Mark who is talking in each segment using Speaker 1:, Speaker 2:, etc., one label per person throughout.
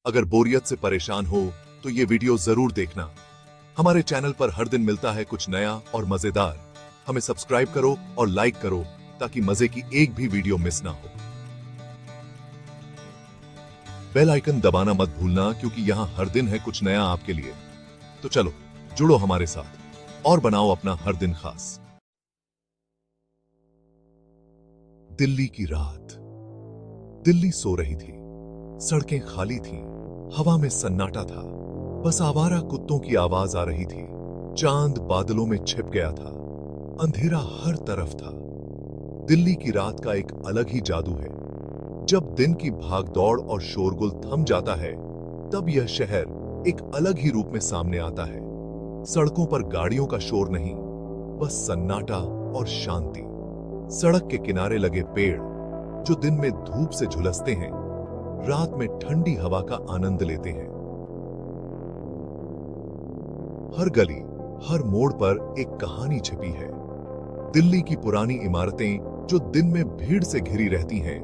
Speaker 1: अगर बोरियत से परेशान हो तो ये वीडियो जरूर देखना। हमारे चैनल पर हर दिन मिलता है कुछ नया और मजेदार। हमें सब्सक्राइब करो और लाइक करो ताकि मजे की एक भी वीडियो मिस ना हो। बेल आइकन दबाना मत भूलना क्योंकि यहाँ हर दिन है कुछ नया आपके लिए। तो चलो जुड़ो हमारे साथ और बनाओ अपना हर दिन खास। दिल्ली की रात। दिल्ली सो रही थी, सड़कें खाली थीं, हवा में सन्नाटा था, बस आवारा कुत्तों की आवाज आ रही थी। चांद बादलों में छिप गया था, अंधेरा हर तरफ था। दिल्ली की रात का एक अलग ही जादू है। जब दिन की भागदौड़ और शोरगुल थम जाता है, तब यह शहर एक अलग ही रूप में सामने आता है। सड़कों पर गाड़ियों का शोर नहीं, बस सन्नाटा और शांति। सड़क के किनारे लगे पेड़ जो दिन में धूप से झुलसते हैं, रात में ठंडी हवा का आनंद लेते हैं। हर गली, हर मोड़ पर एक कहानी छिपी है। दिल्ली की पुरानी इमारतें जो दिन में भीड़ से घिरी रहती हैं,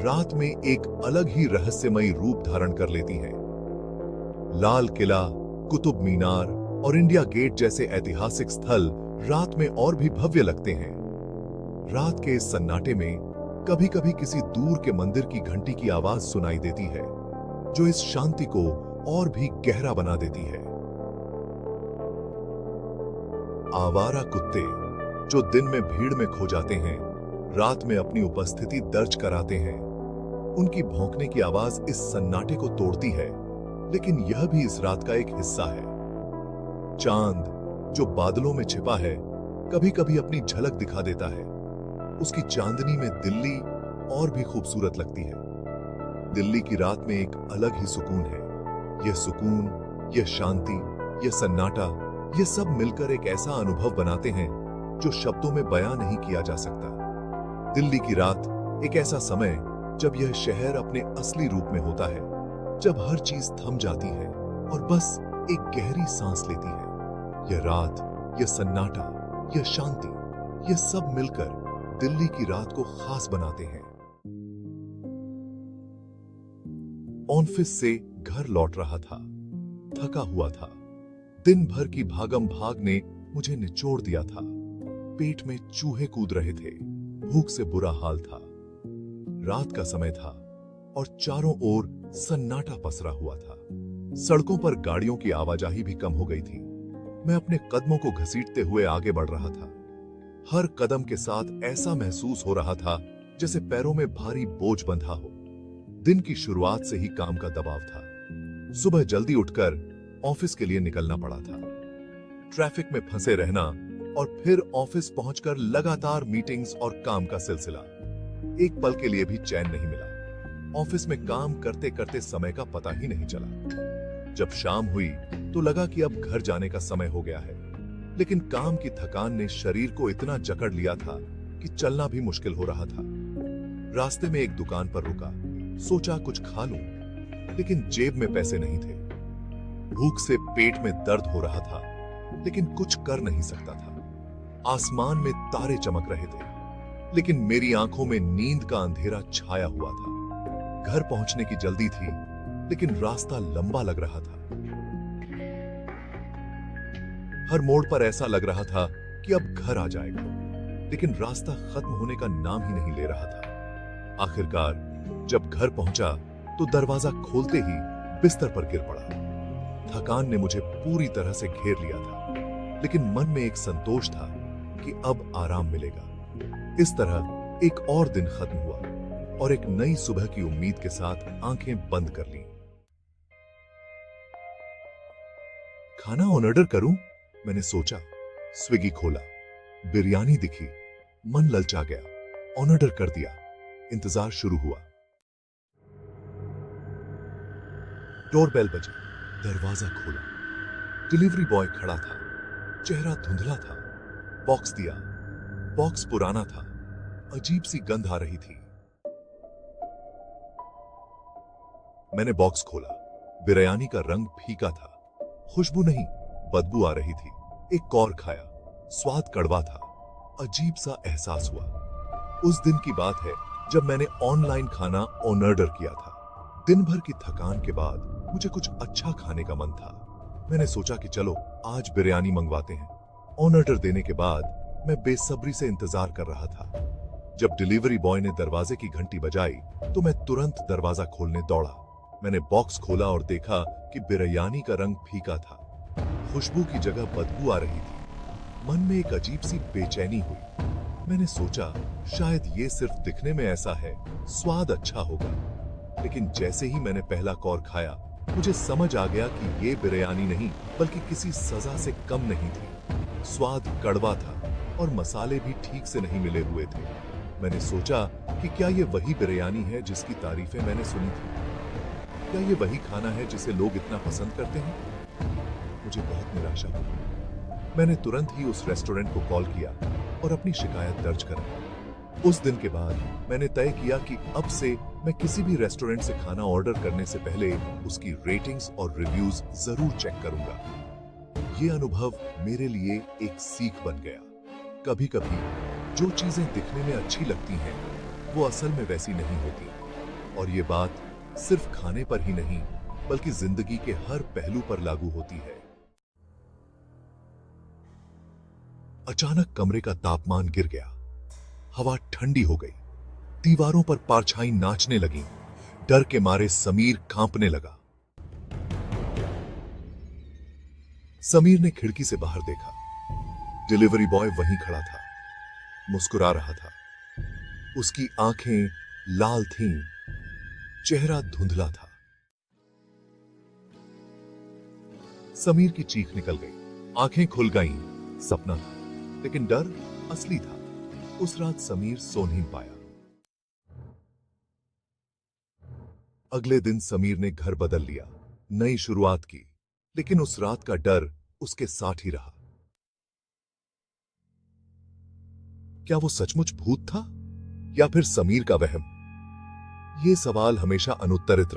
Speaker 1: रात में एक अलग ही रहस्यमयी रूप धारण कर लेती हैं। लाल किला, कुतुब मीनार और इंडिया गेट जैसे ऐतिहासिक स्थल रात में और भी भव्य लगते हैं। रात के इस सन्नाटे में कभी कभी किसी दूर के मंदिर की घंटी की आवाज सुनाई देती है, जो इस शांति को और भी गहरा बना देती है। आवारा कुत्ते जो दिन में भीड़ में खो जाते हैं, रात में अपनी उपस्थिति दर्ज कराते हैं। उनकी भौंकने की आवाज इस सन्नाटे को तोड़ती है, लेकिन यह भी इस रात का एक हिस्सा है। चांद जो बादलों में छिपा है, कभी कभी अपनी झलक दिखा देता है। उसकी चांदनी में दिल्ली और भी खूबसूरत लगती है। दिल्ली की रात में एक अलग ही सुकून है। यह सुकून, यह शांति, यह सन्नाटा, यह सब मिलकर एक ऐसा अनुभव बनाते हैं जो शब्दों में बयां नहीं किया जा सकता। दिल्ली की रात एक ऐसा समय जब यह शहर अपने असली रूप में होता है, जब हर चीज थम जाती है और बस एक गहरी सांस लेती है। यह रात, यह सन्नाटा, यह शांति, यह सब मिलकर दिल्ली की रात को खास बनाते हैं। ऑफिस से घर लौट रहा था, थका हुआ था। दिन भर की भागम भाग ने मुझे निचोड़ दिया था। पेट में चूहे कूद रहे थे, भूख से बुरा हाल था। रात का समय था और चारों ओर सन्नाटा पसरा हुआ था। सड़कों पर गाड़ियों की आवाजाही भी कम हो गई थी। मैं अपने कदमों को घसीटते हुए आगे बढ़ रहा था। हर कदम के साथ ऐसा महसूस हो रहा था जैसे पैरों में भारी बोझ बंधा हो। दिन की शुरुआत से ही काम का दबाव था। सुबह जल्दी उठकर ऑफिस के लिए निकलना पड़ा था। ट्रैफिक में फंसे रहना और फिर ऑफिस पहुंचकर लगातार मीटिंग्स और काम का सिलसिला। एक पल के लिए भी चैन नहीं मिला। ऑफिस में काम करते करते समय का पता ही नहीं चला। जब शाम हुई तो लगा कि अब घर जाने का समय हो गया है, लेकिन काम की थकान ने शरीर को इतना जकड़ लिया था कि चलना भी मुश्किल हो रहा था। रास्ते में एक दुकान पर रुका, सोचा कुछ खा लूं, लेकिन जेब में पैसे नहीं थे। भूख से पेट में दर्द हो रहा था, लेकिन कुछ कर नहीं सकता था। आसमान में तारे चमक रहे थे, लेकिन मेरी आंखों में नींद का अंधेरा छाया हुआ था। घर पहुंचने की जल्दी थी, लेकिन रास्ता लंबा लग रहा था। हर मोड़ पर ऐसा लग रहा था कि अब घर आ जाएगा, लेकिन रास्ता खत्म होने का नाम ही नहीं ले रहा था। आखिरकार जब घर पहुंचा तो दरवाजा खोलते ही बिस्तर पर गिर पड़ा। थकान ने मुझे पूरी तरह से घेर लिया था, लेकिन मन में एक संतोष था कि अब आराम मिलेगा। इस तरह एक और दिन खत्म हुआ और एक नई सुबह की उम्मीद के साथ आंखें बंद कर ली। खाना ऑर्डर करूं? मैंने सोचा। स्विगी खोला, बिरयानी दिखी, मन ललचा गया। ऑर्डर कर दिया। इंतजार शुरू हुआ। डोरबेल बजी, दरवाजा खोला। डिलीवरी बॉय खड़ा था, चेहरा धुंधला था। बॉक्स दिया। बॉक्स पुराना था, अजीब सी गंध आ रही थी। मैंने बॉक्स खोला। बिरयानी का रंग फीका था, खुशबू नहीं, बदबू आ रही थी। एक कौर खाया, स्वाद कड़वा था। अजीब सा एहसास हुआ। उस दिन की बात है जब मैंने ऑनलाइन खाना ऑर्डर किया था। दिन भर की थकान के बाद मुझे कुछ अच्छा खाने का मन था। मैंने सोचा कि चलो आज बिरयानी मंगवाते हैं। ऑर्डर देने के बाद मैं बेसब्री से इंतजार कर रहा था। जब डिलीवरी बॉय ने दरवाजे की घंटी बजाई तो मैं तुरंत दरवाजा खोलने दौड़ा। मैंने बॉक्स खोला और देखा कि बिरयानी का रंग फीका था। खुशबू की जगह बदबू आ रही थी। मन में एक अजीब सी बेचैनी हुई। मैंने सोचा शायद ये सिर्फ दिखने में ऐसा है, स्वाद अच्छा होगा। लेकिन जैसे ही मैंने पहला कौर खाया, मुझे समझ आ गया कि ये बिरयानी नहीं बल्कि किसी सजा से कम नहीं थी। स्वाद कड़वा था और मसाले भी ठीक से नहीं मिले हुए थे। मैंने सोचा कि क्या ये वही बिरयानी है जिसकी तारीफें मैंने सुनी थी? क्या ये वही खाना है जिसे लोग इतना पसंद करते हैं? मुझे बहुत निराशा हुई। मैंने तुरंत ही उस रेस्टोरेंट को कॉल किया और अपनी शिकायत दर्ज कराई। उस दिन के बाद मैंने तय किया कि अब से मैं किसी भी रेस्टोरेंट से खाना ऑर्डर करने से पहले उसकी रेटिंग्स और रिव्यूज जरूर चेक करूंगा। ये अनुभव मेरे लिए एक सीख बन गया। कभी कभी जो चीजें दिखने में अच्छी लगती हैं, वो असल में वैसी नहीं होती। और ये बात सिर्फ खाने पर ही नहीं बल्कि जिंदगी के हर पहलू पर लागू होती है। अचानक कमरे का तापमान गिर गया। हवा ठंडी हो गई। दीवारों पर परछाई नाचने लगी। डर के मारे समीर कांपने लगा। समीर ने खिड़की से बाहर देखा। डिलीवरी बॉय वहीं खड़ा था, मुस्कुरा रहा था। उसकी आंखें लाल थीं, चेहरा धुंधला था। समीर की चीख निकल गई, आंखें खुल गईं। सपना था, लेकिन डर असली था। उस रात समीर सो नहीं पाया। अगले दिन समीर ने घर बदल लिया, नई शुरुआत की, लेकिन उस रात का डर उसके साथ ही रहा। क्या वो सचमुच भूत था या फिर समीर का वहम? ये सवाल हमेशा अनुत्तरित रहा।